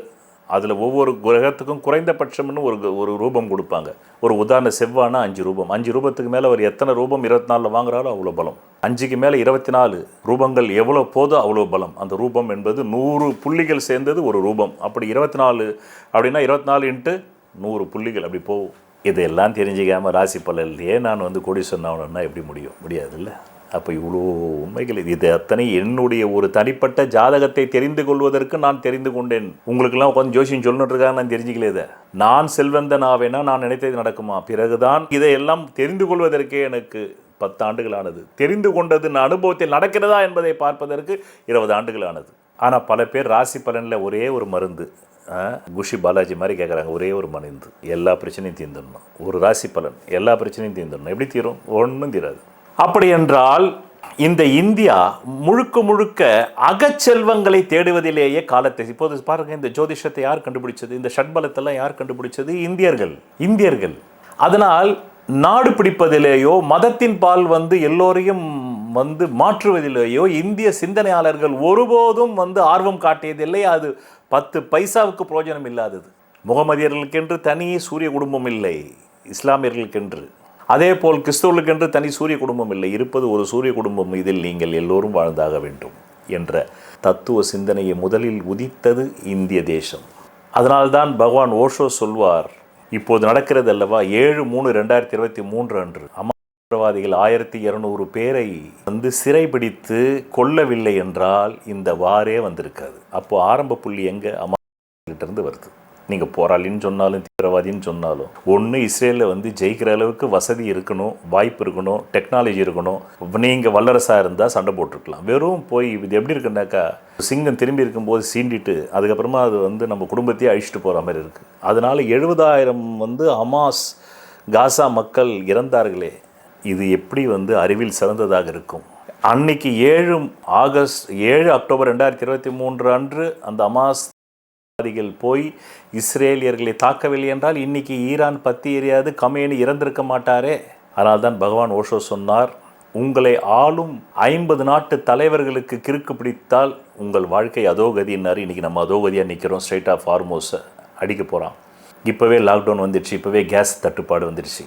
அதில் ஒவ்வொரு கிரகத்துக்கும் குறைந்தபட்சம்னு ஒரு ரூபம் கொடுப்பாங்க. ஒரு உதாரண செவ்வானா 5 ரூபம், 5 ரூபத்துக்கு மேலே அவர் எத்தனை ரூபம் 24 வாங்குறாரோ அவ்வளோ பலம். 5க்கு மேலே 24 ரூபங்கள் எவ்வளோ போதோ அவ்வளோ பலம். அந்த ரூபம் என்பது 100 புள்ளிகள் சேர்ந்தது ஒரு ரூபம். அப்படி 24 அப்படின்னா 24 × 100 புள்ளிகள் அப்படி போகும். இதெல்லாம் தெரிஞ்சிக்காமல் ராசி பலன்லையே நான் கோடீஸ்வரன் ஆகணும்னா எப்படி முடியும்? முடியாதுல்ல. அப்போ இவ்வளோ உண்மைகள் இது அத்தனை என்னுடைய ஒரு தனிப்பட்ட ஜாதகத்தை தெரிந்து கொள்வதற்கு நான் தெரிந்து கொண்டேன். உங்களுக்கெல்லாம் உட்காந்து ஜோசியம் சொல்லணுன்றதுக்காக நான் தெரிஞ்சுக்கல. இதை நான் செல்வந்தன் ஆவேனா நான் நினைத்தது நடக்குமா? பிறகுதான் இதையெல்லாம் தெரிந்து கொள்வதற்கே எனக்கு 10 ஆண்டுகள் ஆனது. தெரிந்து கொண்டது அனுபவத்தில் நடக்கிறதா என்பதை பார்ப்பதற்கு 20 ஆண்டுகள் ஆனது. ஆனால் பல பேர் ராசி பலனில் ஒரே ஒரு மருந்து, குஷி பாலாஜி மாதிரி கேட்குறாங்க, ஒரே ஒரு மருந்து எல்லா பிரச்சனையும் தீர்ந்துடணும். ஒரு ராசி பலன் எல்லா பிரச்சனையும் தீர்ந்துடணும். எப்படி தீரும்? ஒன்றும் தீராது. அப்படி என்றால் இந்த இந்தியா முழுக்க முழுக்க அகச்செல்வங்களை தேடுவதிலேயே காலத்தை இப்போது பாருங்க. இந்த ஜோதிஷத்தை யார் கண்டுபிடிச்சது? இந்த ஷட்பலத்தெல்லாம் யார் கண்டுபிடிச்சது? இந்தியர்கள். அதனால் நாடு பிடிப்பதிலேயோ மதத்தின் பால் எல்லோரையும் மாற்றுவதிலேயோ இந்திய சிந்தனையாளர்கள் ஒருபோதும் ஆர்வம் காட்டியதில்லை. அது 10 பைசாவுக்கு பிரயோஜனம் இல்லாதது. முகமதியர்களுக்கென்று தனி சூரிய குடும்பம் இல்லை, இஸ்லாமியர்களுக்கென்று. அதே போல் கிறிஸ்தவர்களுக்கென்று தனி சூரிய குடும்பம் இல்லை. இருப்பது ஒரு சூரிய குடும்பம், இதில் நீங்கள் எல்லோரும் வாழ்ந்தாக வேண்டும் என்ற தத்துவ சிந்தனையை முதலில் உதித்தது இந்திய தேசம். அதனால்தான் பகவான் ஓஷோ சொல்வார், இப்போது நடக்கிறது அல்லவா 7/3/2023 அன்று அமாவாதிகள் 1200 பேரை சிறைபிடித்து கொல்லவில்லை என்றால் இந்த வாரே வந்திருக்காது. அப்போ ஆரம்ப புள்ளி எங்கே? அமாவாதிகிட்ட வருது. நீங்கள் போராளின்னு சொன்னாலும் தீவிரவாதின்னு சொன்னாலும் ஒன்று இஸ்ரேலில் ஜெயிக்கிற அளவுக்கு வசதி இருக்கணும், வாய்ப்பு இருக்கணும், டெக்னாலஜி இருக்கணும். நீங்கள் வல்லரசாக இருந்தால் சண்டை போட்டிருக்கலாம். வெறும் போய் இது எப்படி இருக்குன்னாக்கா, சிங்கம் திரும்பி இருக்கும்போது சீண்டிட்டு அதுக்கப்புறமா அது நம்ம குடும்பத்தையே அழிச்சிட்டு போகிற மாதிரி இருக்குது. அதனால் 70,000 ஹமாஸ் காசா மக்கள் இறந்தார்களே, இது எப்படி அறிவில் சிறந்ததாக இருக்கும்? அன்னைக்கு 7 அக்டோபர் 2023 அன்று அந்த ஹமாஸ் போய் இஸ்ரேலியர்களை தாக்கவில்லை என்றால் இன்னைக்கு ஈரான் பற்றி எரியாது, கமேனி இறந்திருக்க மாட்டாரே. அதனால் தான் பகவான் ஓஷோ சொன்னார், உங்களை ஆளும் 50 நாட்டு தலைவர்களுக்கு கிறுக்கு பிடித்தால் உங்கள் வாழ்க்கை அதோகதினார். இன்றைக்கி நம்ம அதோகதியாக நிற்கிறோம். ஸ்ட்ரைட் ஆஃப் ஹார்மோஸை அடிக்க போகிறான். இப்போவே லாக்டவுன் வந்துடுச்சு, இப்போவே கேஸ் தட்டுப்பாடு வந்துடுச்சு.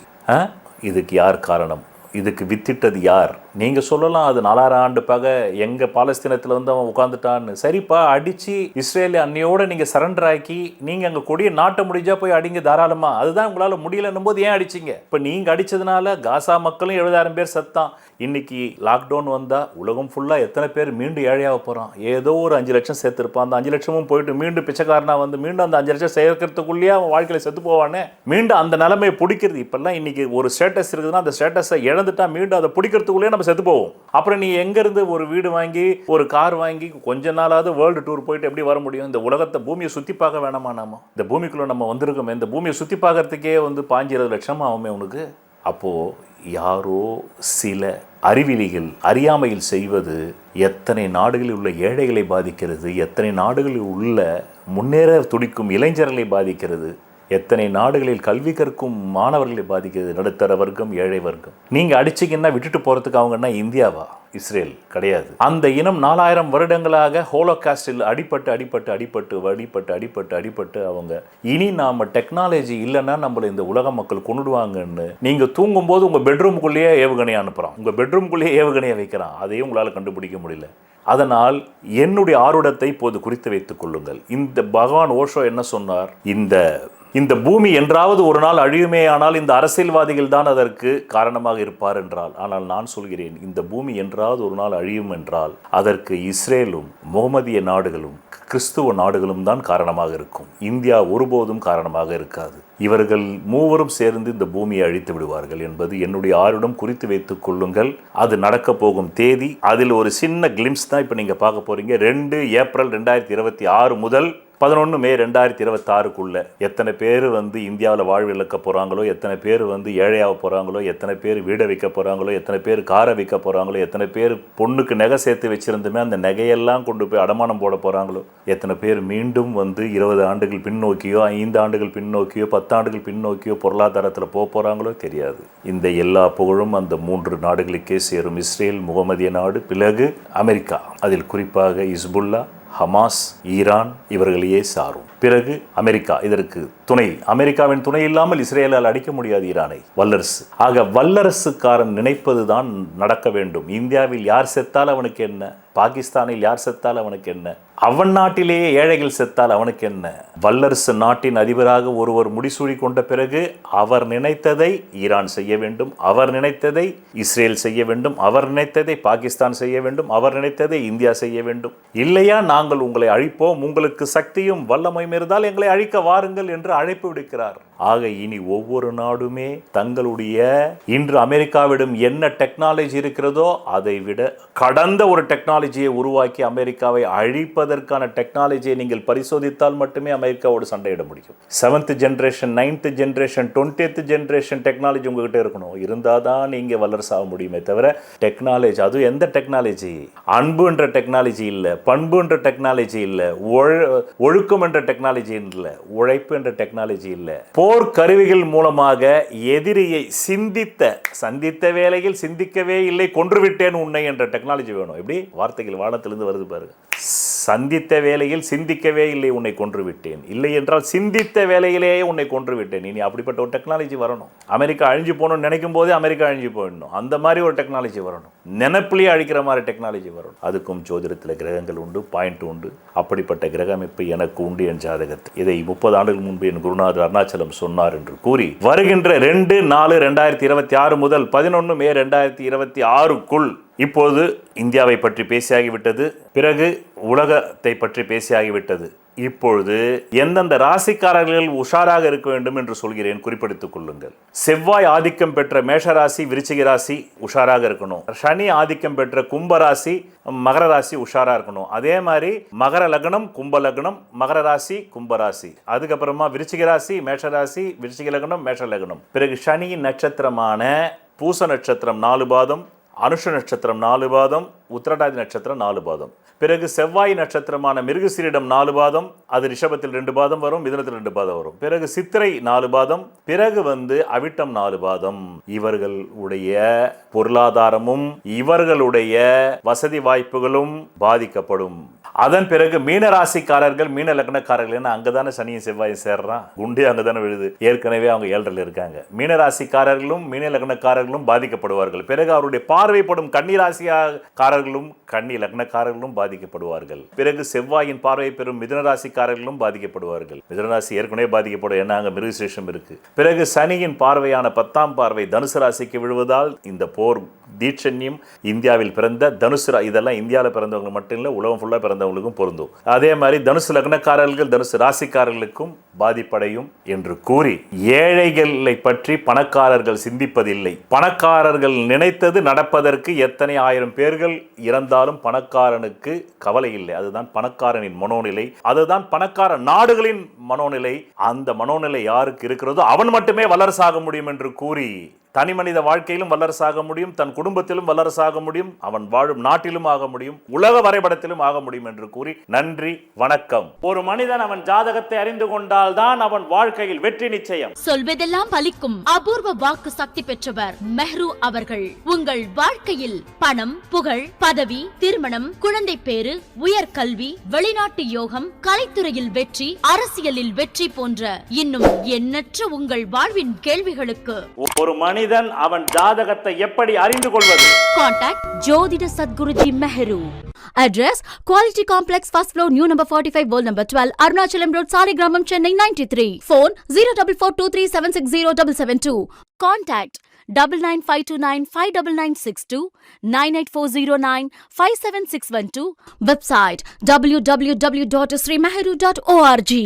இதுக்கு யார் காரணம்? இதுக்கு வித்திட்டது யார்? நீங்கள் சொல்லலாம் அது 4000 ஆண்டு பகை, எங்கள் பாலஸ்தீனத்தில் அவன் உட்காந்துட்டான்னு. சரிப்பா, அடித்து இஸ்ரேல் அன்னையோடு நீங்கள் சரண்டர் ஆக்கி நீங்கள் அங்கே கொடியை நாட்ட முடிஞ்சா போய் அடிங்க தாராளமாக. அதுதான் உங்களால் முடியலன்னும் போது ஏன் அடிச்சிங்க? இப்போ நீங்கள் அடித்ததுனால காசா மக்களும் 70,000 பேர் சத்தான். இன்றைக்கி லாக்டவுன் வந்தால் உலகம் ஃபுல்லாக எத்தனை பேர் மீண்டும் ஏழையாக போகிறான்? ஏதோ ஒரு 5 லட்சம் சேர்த்துருப்பான். அந்த 5 லட்சமும் போயிட்டு மீண்டும் பிச்சைக்காரனாக மீண்டும் அந்த 5 லட்சம் சேர்க்கறதுக்குள்ளேயே அவன் வாழ்க்கையில் செத்து போவானே. மீண்டும் அந்த நிலைமையை பிடிக்கிறது. இப்போல்லாம் இன்றைக்கி ஒரு ஸ்டேட்டஸ் இருக்குதுன்னா அந்த ஸ்டேட்டஸை இழந்துட்டா மீண்டும் அதை பிடிக்கிறதுக்குள்ளேயே நம்ம செத்து போவோம். அப்புறம் நீ எங்கேருந்து ஒரு வீடு வாங்கி ஒரு கார் வாங்கி கொஞ்ச நாளாவது வேர்ல்டு டூர் போயிட்டு எப்படி வர முடியும்? இந்த உலகத்தை பூமியை சுற்றி பார்க்க வேணாமா? நாம இந்த பூமிக்குள்ளே நம்ம வந்திருக்கோமே, இந்த பூமியை சுற்றி பார்க்கறதுக்கே 15-20 லட்சம் ஆகுமே உனக்கு. அப்போது யாரோ சில அறிவிலிகள் அறியாமையில் செய்வது எத்தனை நாடுகளில் உள்ள ஏழைகளை பாதிக்கிறது, எத்தனை நாடுகளில் உள்ள முன்னேற துடிக்கும் இளைஞர்களை பாதிக்கிறது, எத்தனை நாடுகளில் கல்வி கற்கும் மாணவர்களை பாதிக்கிறது, நடுத்தர வர்க்கம், ஏழை வர்க்கம். நீங்கள் அடிச்சிங்கன்னா விட்டுட்டு போகிறதுக்கு அவங்கன்னா இந்தியாவா? இஸ்ரேல் கிடையாது. அந்த இனம் 4000 வருடங்களாக ஹோலோகாஸ்டில் அடிபட்டு அவங்க இனி நாம் டெக்னாலஜி இல்லைன்னா நம்மளை இந்த உலக மக்கள் கொண்டுடுவாங்கன்னு நீங்கள் தூங்கும்போது உங்கள் பெட்ரூமுக்குள்ளேயே ஏவுகணையை அனுப்புகிறான், உங்கள் பெட்ரூமுக்குள்ளேயே ஏவுகணையை வைக்கிறான். அதையும் உங்களால் கண்டுபிடிக்க முடியல. அதனால் என்னுடைய ஆர்வத்தை இப்போது குறித்து வைத்துக் கொள்ளுங்கள். இந்த பகவான் ஓஷோ என்ன சொன்னார்? இந்த இந்த பூமி என்றாவது ஒரு நாள் அழியுமே, ஆனால் இந்த அரசியல்வாதிகள் தான் அதற்கு காரணமாக இருப்பார் என்றால், ஆனால் நான் சொல்கிறேன், இந்த பூமி என்றாவது ஒரு நாள் அழியும் என்றால் அதற்கு இஸ்ரேலும் முகமதிய நாடுகளும் கிறிஸ்துவ நாடுகளும் தான் காரணமாக இருக்கும். இந்தியா ஒருபோதும் காரணமாக இருக்காது. இவர்கள் மூவரும் சேர்ந்து இந்த பூமியை அழித்து விடுவார்கள் என்பது என்னுடைய ஆருடம் குறித்து வைத்துக் கொள்ளுங்கள். அது நடக்க போகும் தேதி, அதில் ஒரு சின்ன கிளிம்ஸ் தான் இப்போ நீங்கள் பார்க்க போறீங்க. 2 ஏப்ரல் 2026 முதல் 11 மே 2026க்குள்ள எத்தனை பேர் இந்தியாவில் வாழ்வு இழக்க போகிறாங்களோ, எத்தனை பேர் ஏழையாக போகிறாங்களோ, எத்தனை பேர் வீடை வைக்க போகிறாங்களோ, எத்தனை பேர் காரை வைக்க போகிறாங்களோ, எத்தனை பேர் பொண்ணுக்கு நகை சேர்த்து வச்சுருந்துமே அந்த நகையெல்லாம் கொண்டு போய் அடமானம் போட போகிறாங்களோ, எத்தனை பேர் மீண்டும் 20 ஆண்டுகள் பின்னோக்கியோ 5 ஆண்டுகள் பின்னோக்கியோ 10 ஆண்டுகள் பின்னோக்கியோ பொருளாதாரத்தில் போகிறாங்களோ தெரியாது. இந்த எல்லா புகழும் அந்த 3 நாடுகளுக்கே சேரும். இஸ்ரேல், முகமதிய நாடு, பிறகு அமெரிக்கா. அதில் குறிப்பாக இஸ்புல்லா, ஹமாஸ், ஈரான் இவர்களையே சாரும். பிறகு அமெரிக்கா இதற்கு துணை. அமெரிக்காவின் துணை இல்லாமல் இஸ்ரேலால் அடிக்க முடியாது ஈரானை. வல்லரசு. ஆக வல்லரசுக்காரன் நினைப்பதுதான் நடக்க வேண்டும். இந்தியாவில் யார் செத்தால் அவனுக்கு என்ன, பாகிஸ்தானில் யார் செத்தால் அவனுக்கு என்ன, அவன் நாட்டிலேயே ஏழைகள் செத்தால் அவனுக்கு என்ன. வல்லரசு நாட்டின் அதிபராக ஒருவர் முடிசூடி கொண்ட பிறகு அவர் நினைத்ததை ஈரான் செய்ய வேண்டும், அவர் நினைத்ததை இஸ்ரேல் செய்ய வேண்டும், அவர் நினைத்ததை பாகிஸ்தான் செய்ய வேண்டும், அவர் நினைத்ததை இந்தியா செய்ய வேண்டும். இல்லையா நாங்கள் உங்களை அழிப்போம், உங்களுக்கு சக்தியும் வல்லமையும் இருந்தால் எங்களை அழிக்க வாருங்கள் என்று அழைப்பு விடுக்கிறார். ஆக இனி ஒவ்வொரு நாடுமே தங்களுடைய இன்று அமெரிக்காவிடம் என்ன டெக்னாலஜி இருக்கிறதோ அதை விட கடந்த ஒரு டெக்னாலஜியை உருவாக்கி அமெரிக்காவை அழிப்பதற்கான டெக்னாலஜியை நீங்கள் பரிசோதித்தால் மட்டுமே அமெரிக்காவோடு சண்டையிட முடியும். 7th generation, 9th generation, 20th generation technology உங்ககிட்ட இருக்கணும். இருந்தால் தான் நீங்கள் வல்லரசாக முடியுமே தவிர டெக்னாலஜி, அதுவும் எந்த டெக்னாலஜி, அன்புன்ற டெக்னாலஜி இல்லை, பண்புன்ற டெக்னாலஜி இல்லை, ஒழுக்கம் என்ற டெக்னாலஜி இல்லை, உழைப்பு என்ற டெக்னாலஜி இல்லை. போர் கருவிகள் மூலமாக எதிரியை சந்தித்த வேளையில் சிந்திக்கவே இல்லை, கொன்றுவிட்டேன் உன்னை என்ற டெக்னாலஜி வேணும். எப்படி வார்த்தைகள் வானத்திலிருந்து வருது பாருங்க. சந்தித்த வேளையில் சிந்திக்கவே இல்லை, உன்னை கொன்று விட்டேன். இல்லை என்றால் சிந்தித்த வேளையிலேயே உன்னை கொன்று விட்டேன். இனி அப்படிப்பட்ட ஒரு டெக்னாலஜி வரணும். அமெரிக்கா அழிஞ்சு போகணும்னு நினைக்கும் போதே அமெரிக்கா அழிஞ்சு போயிடணும். அந்த மாதிரி ஒரு டெக்னாலஜி வரணும். நினைப்பிலேயே அழிக்கிற மாதிரி டெக்னாலஜி வரணும். அதுக்கும் ஜோதிடத்தில் கிரகங்கள் உண்டு, பாயிண்ட் உண்டு. அப்படிப்பட்ட கிரக அமைப்பு எனக்கு உண்டு என் ஜாதகத்தில். இதை 30 ஆண்டுகள் முன்பு என் குருநாதர் அருணாச்சலம் சொன்னார் என்று கூறி வருகின்ற 2/4/2026 முதல் 11 மே 2026க்குள் இப்போது இந்தியாவை பற்றி பேசியாகிவிட்டது. பிறகு உலகத்தை பற்றி பேசியாகிவிட்டது. இப்பொழுது எந்தெந்த ராசிக்காரர்கள் உஷாராக இருக்க வேண்டும் என்று சொல்கிறேன், குறிப்பிடுத்துக் கொள்ளுங்கள். செவ்வாய் ஆதிக்கம் பெற்ற மேஷராசி, விருச்சிக ராசி உஷாராக இருக்கணும். சனி ஆதிக்கம் பெற்ற கும்பராசி, மகர ராசி உஷாரா இருக்கணும். அதே மாதிரி மகர லக்னம், கும்ப லக்னம், மகர ராசி, கும்பராசி. அதுக்கப்புறமா விருச்சிக ராசி, மேஷராசி, விருச்சிக லக்னம், மேஷ லக்னம். பிறகு சனியின் நட்சத்திரமான பூச நட்சத்திரம் 4 பாதம், அனுஷ நட்சத்திரம் 4 பாதம், உத்திரட்டாதி நட்சத்திரம் 4 பாதம். பிறகு செவ்வாய் நட்சத்திரமான மிருகசீரிடம் 4 பாதம், அது ரிஷபத்தில் 2 பாதம் வரும், மிதுனத்தில் 2 பாதம் வரும். பிறகு சித்திரை 4 பாதம், பிறகு அவிட்டம் 4 பாதம். இவர்களுடைய பொருளாதாரமும் இவர்களுடைய வசதி வாய்ப்புகளும் பாதிக்கப்படும். அதன் பிறகு மீனராசிக்காரர்கள், மீன லக்னக்காரர்கள், அங்கதானே சனியும் செவ்வாயும் சேர்றான், குண்டே அங்கதானே விழுது. ஏற்கனவே அவங்க 7ல் இருக்காங்க. மீனராசிக்காரர்களும் மீன லக்னக்காரர்களும் பாதிக்கப்படுவார்கள். பிறகு அவருடைய பார்வைப்படும் கன்னிராசிக்காரர்களும் கன்னி லக்னக்காரர்களும் பாதிக்கப்படுவார்கள். பிறகு செவ்வாயின் பார்வை பெறும் மிதுனராசிக்காரர்களும் பாதிக்கப்படுவார்கள். மிதுனராசி ஏற்கனவே பாதிக்கப்படும், ஏன்னா அங்க மிருகசீரிஷம் இருக்கு. பிறகு சனியின் பார்வையான 10ஆம் பார்வை தனுசு ராசிக்கு விழுவதால் இந்த போர் தீட்சண்யம் இந்தியாவில் பிறந்த தனுசு, இதெல்லாம் இந்தியாவில் பிறந்தவங்க மட்டும் இல்லை, உலகம் ஃபுல்லாக பிறந்தவங்களுக்கும் பொருந்தும். அதே மாதிரி தனுசு லக்னக்காரர்கள், தனுசு ராசிக்காரர்களுக்கும் பாதிப்படையும் என்று கூறி, ஏழைகளை பற்றி பணக்காரர்கள் சிந்திப்பதில்லை. பணக்காரர்கள் நினைத்தது நடப்பதற்கு எத்தனை ஆயிரம் பேர்கள் இறந்தாலும் பணக்காரனுக்கு கவலை இல்லை. அதுதான் பணக்காரனின் மனோநிலை, அதுதான் பணக்கார நாடுகளின் மனோநிலை. அந்த மனோநிலை யாருக்கு இருக்கிறதோ அவன் மட்டுமே வல்லரசாக முடியும் என்று கூறி, தனி மனித வாழ்க்கையிலும் வல்லரசாக முடியும், தன் குடும்பத்திலும் வல்லரசாக முடியும், அவன் வாழும் நாட்டிலும் ஆக முடியும், உலக வரைபடத்திலும் ஆக முடியும் என்று கூறி நன்றி, வணக்கம். ஒரு மனிதன் அவன் ஜாதகத்தை அறிந்து கொண்டால் தான் அவன் வாழ்க்கையில் வெற்றி நிச்சயம். சொல்வதெல்லாம் பலிக்கும் அபூர்வ வாக்கு சக்தி பெற்றவர் மெஹ்ரு அவர்கள். உங்கள் வாழ்க்கையில் பணம், புகழ், பதவி, திருமணம், குழந்தை பேறு, உயர்கல்வி, வெளிநாட்டு யோகம், கலைத்துறையில் வெற்றி, அரசியலில் வெற்றி போன்ற இன்னும் எண்ணற்ற உங்கள் வாழ்வின் கேள்விகளுக்கு ஒரு மனிதன் அவன் ஜாதகத்தை எப்படி அறிந்து கொள்வது? கான்டாக்ட் ஜோதிட Sadguruji Mehru Address: Quality Complex, first floor, new number 45, wall number 12, Arunachalam Road, Saligramam, Chennai 93. Phone 04423760772. Contact 9952959962, 98409 57612. Website www.srimeheru.org.